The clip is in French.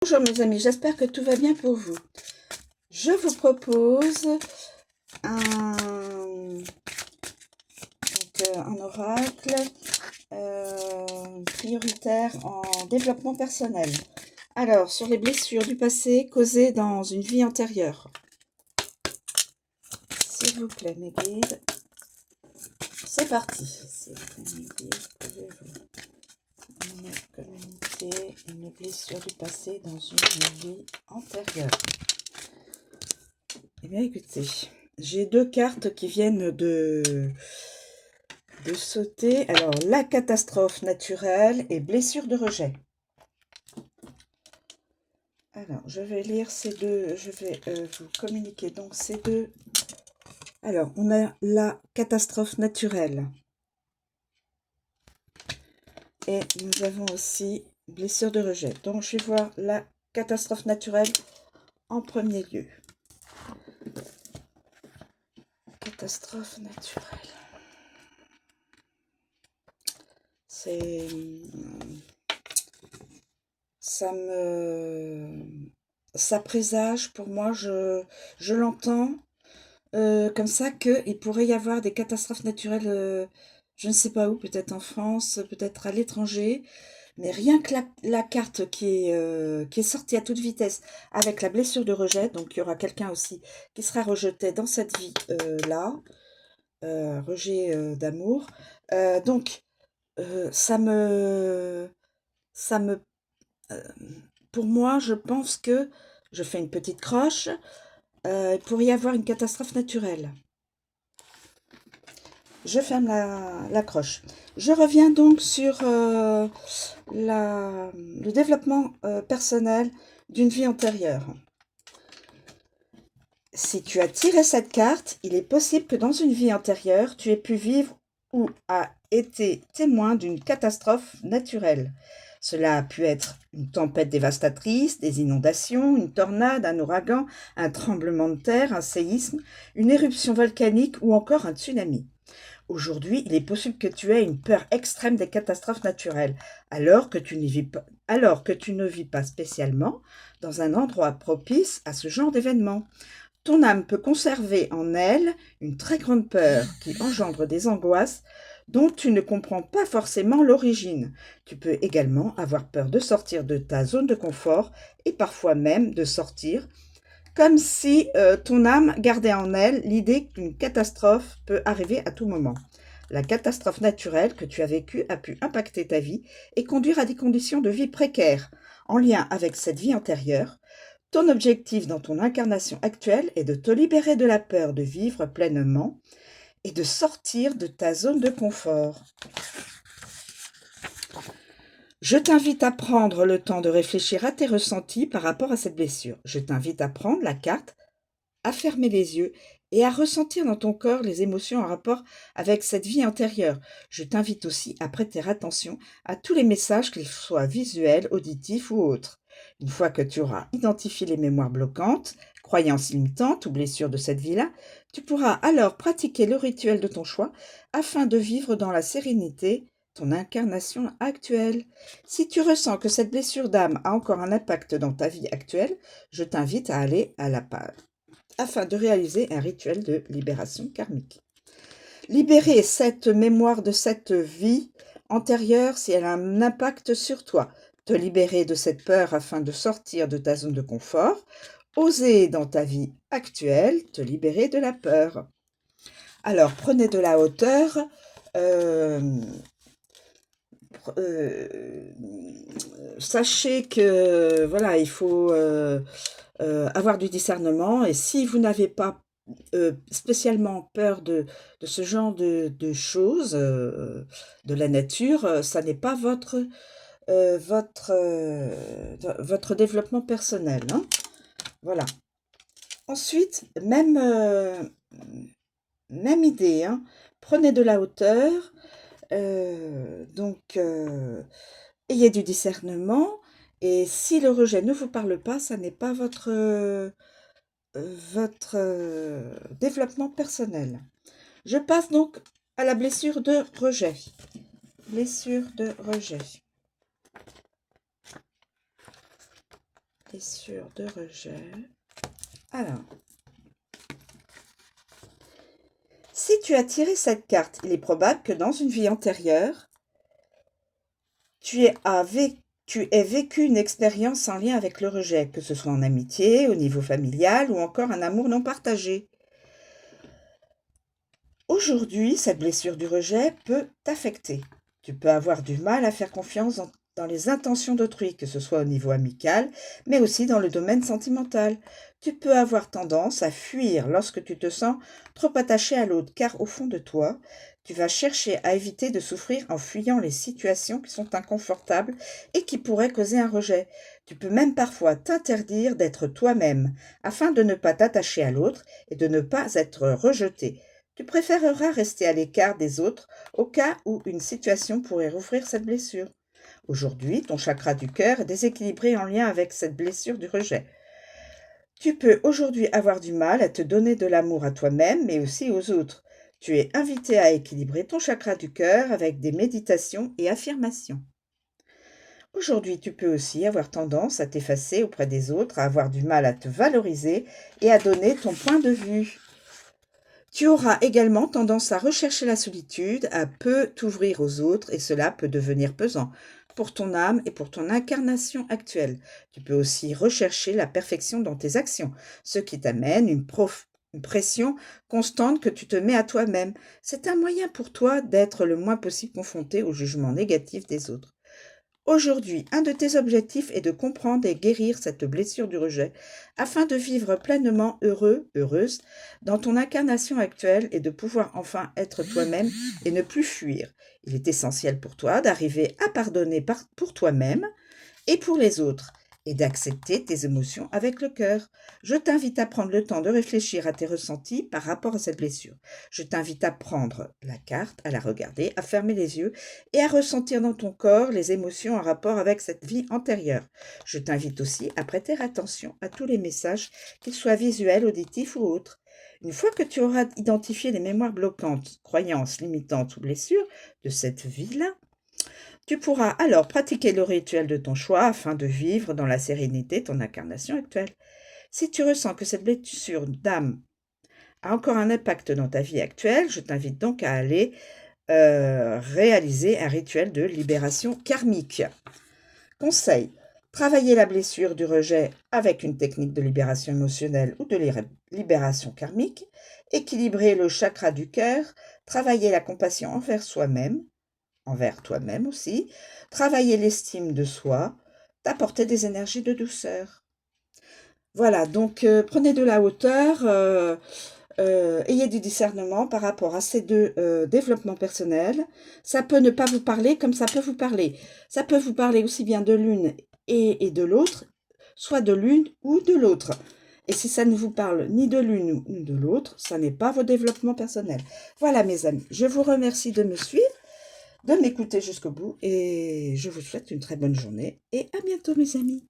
Bonjour mes amis, j'espère que tout va bien pour vous. Je vous propose un oracle prioritaire en développement personnel. Alors, sur les blessures du passé causées dans une vie antérieure. S'il vous plaît, mes guides. C'est parti. S'il vous plaît, mes guides, pouvez-vous me communiquer une blessure du passé dans une vie antérieure? Eh bien, écoutez, j'ai deux cartes qui viennent de sauter. Alors, la catastrophe naturelle et blessure de rejet. Alors, je vais lire ces deux, je vais vous communiquer donc ces deux. Alors, on a la catastrophe naturelle. Et nous avons aussi blessure de rejet. Donc, je vais voir la catastrophe naturelle en premier lieu. Catastrophe naturelle. C'est... Ça présage, pour moi, je l'entends comme ça, qu'il pourrait y avoir des catastrophes naturelles, je ne sais pas où, peut-être en France, peut-être à l'étranger, mais rien que la carte qui est sortie à toute vitesse avec la blessure de rejet, donc il y aura quelqu'un aussi qui sera rejeté dans cette vie-là, rejet d'amour. Donc, ça me pour moi, je pense que, je fais une petite croche, il pourrait y avoir une catastrophe naturelle. Je ferme la croche. Je reviens donc sur le développement personnel d'une vie antérieure. Si tu as tiré cette carte, il est possible que dans une vie antérieure, tu aies pu vivre ou a été témoin d'une catastrophe naturelle. Cela a pu être une tempête dévastatrice, des inondations, une tornade, un ouragan, un tremblement de terre, un séisme, une éruption volcanique ou encore un tsunami. Aujourd'hui, il est possible que tu aies une peur extrême des catastrophes naturelles, alors que tu ne vis pas spécialement dans un endroit propice à ce genre d'événement. Ton âme peut conserver en elle une très grande peur qui engendre des angoisses dont tu ne comprends pas forcément l'origine. Tu peux également avoir peur de sortir de ta zone de confort et parfois même de sortir comme si ton âme gardait en elle l'idée qu'une catastrophe peut arriver à tout moment. La catastrophe naturelle que tu as vécue a pu impacter ta vie et conduire à des conditions de vie précaires en lien avec cette vie antérieure. Ton objectif dans ton incarnation actuelle est de te libérer de la peur de vivre pleinement et de sortir de ta zone de confort. Je t'invite à prendre le temps de réfléchir à tes ressentis par rapport à cette blessure. Je t'invite à prendre la carte, à fermer les yeux et à ressentir dans ton corps les émotions en rapport avec cette vie antérieure. Je t'invite aussi à prêter attention à tous les messages, qu'ils soient visuels, auditifs ou autres. Une fois que tu auras identifié les mémoires bloquantes, croyances limitantes ou blessures de cette vie-là, tu pourras alors pratiquer le rituel de ton choix afin de vivre dans la sérénité ton incarnation actuelle. Si tu ressens que cette blessure d'âme a encore un impact dans ta vie actuelle, je t'invite à aller à la page afin de réaliser un rituel de libération karmique. Libérer cette mémoire de cette vie antérieure si elle a un impact sur toi. Te libérer de cette peur afin de sortir de ta zone de confort. Oser dans ta vie actuelle te libérer de la peur. Alors, prenez de la hauteur. Sachez que voilà, il faut avoir du discernement, et si vous n'avez pas spécialement peur de ce genre de choses, de la nature, ça n'est pas votre développement personnel, hein. Voilà. Ensuite, même idée, hein. Prenez de la hauteur, donc ayez du discernement, et si le rejet ne vous parle pas, ça n'est pas votre développement personnel. Je passe donc à la blessure de rejet. Blessure de rejet. blessure de rejet. Alors, si tu as tiré cette carte, il est probable que dans une vie antérieure, tu aies vécu une expérience en lien avec le rejet, que ce soit en amitié, au niveau familial ou encore un amour non partagé. Aujourd'hui, cette blessure du rejet peut t'affecter. Tu peux avoir du mal à faire confiance dans les intentions d'autrui, que ce soit au niveau amical, mais aussi dans le domaine sentimental. Tu peux avoir tendance à fuir lorsque tu te sens trop attaché à l'autre, car au fond de toi, tu vas chercher à éviter de souffrir en fuyant les situations qui sont inconfortables et qui pourraient causer un rejet. Tu peux même parfois t'interdire d'être toi-même, afin de ne pas t'attacher à l'autre et de ne pas être rejeté. Tu préféreras rester à l'écart des autres au cas où une situation pourrait rouvrir cette blessure. Aujourd'hui, ton chakra du cœur est déséquilibré en lien avec cette blessure du rejet. Tu peux aujourd'hui avoir du mal à te donner de l'amour à toi-même, mais aussi aux autres. Tu es invité à équilibrer ton chakra du cœur avec des méditations et affirmations. Aujourd'hui, tu peux aussi avoir tendance à t'effacer auprès des autres, à avoir du mal à te valoriser et à donner ton point de vue. Tu auras également tendance à rechercher la solitude, à peu t'ouvrir aux autres, et cela peut devenir pesant pour ton âme et pour ton incarnation actuelle. Tu peux aussi rechercher la perfection dans tes actions, ce qui t'amène une pression constante que tu te mets à toi-même. C'est un moyen pour toi d'être le moins possible confronté au jugement négatif des autres. Aujourd'hui, un de tes objectifs est de comprendre et guérir cette blessure du rejet afin de vivre pleinement heureuse dans ton incarnation actuelle et de pouvoir enfin être toi-même et ne plus fuir. Il est essentiel pour toi d'arriver à pardonner pour toi-même et pour les autres et d'accepter tes émotions avec le cœur. Je t'invite à prendre le temps de réfléchir à tes ressentis par rapport à cette blessure. Je t'invite à prendre la carte, à la regarder, à fermer les yeux et à ressentir dans ton corps les émotions en rapport avec cette vie antérieure. Je t'invite aussi à prêter attention à tous les messages, qu'ils soient visuels, auditifs ou autres. Une fois que tu auras identifié les mémoires bloquantes, croyances limitantes ou blessures de cette vie-là, tu pourras alors pratiquer le rituel de ton choix afin de vivre dans la sérénité ton incarnation actuelle. Si tu ressens que cette blessure d'âme a encore un impact dans ta vie actuelle, je t'invite donc à aller réaliser un rituel de libération karmique. Conseil, travailler la blessure du rejet avec une technique de libération émotionnelle ou de libération karmique, équilibrer le chakra du cœur, travailler la compassion envers toi-même aussi, travailler l'estime de soi, t'apporter des énergies de douceur. Voilà, donc prenez de la hauteur, ayez du discernement par rapport à ces deux développements personnels. Ça peut ne pas vous parler comme ça peut vous parler. Ça peut vous parler aussi bien de l'une et de l'autre, soit de l'une ou de l'autre. Et si ça ne vous parle ni de l'une ni de l'autre, ça n'est pas vos développements personnels. Voilà mes amis, je vous remercie de me suivre, de m'écouter jusqu'au bout et je vous souhaite une très bonne journée et à bientôt mes amis.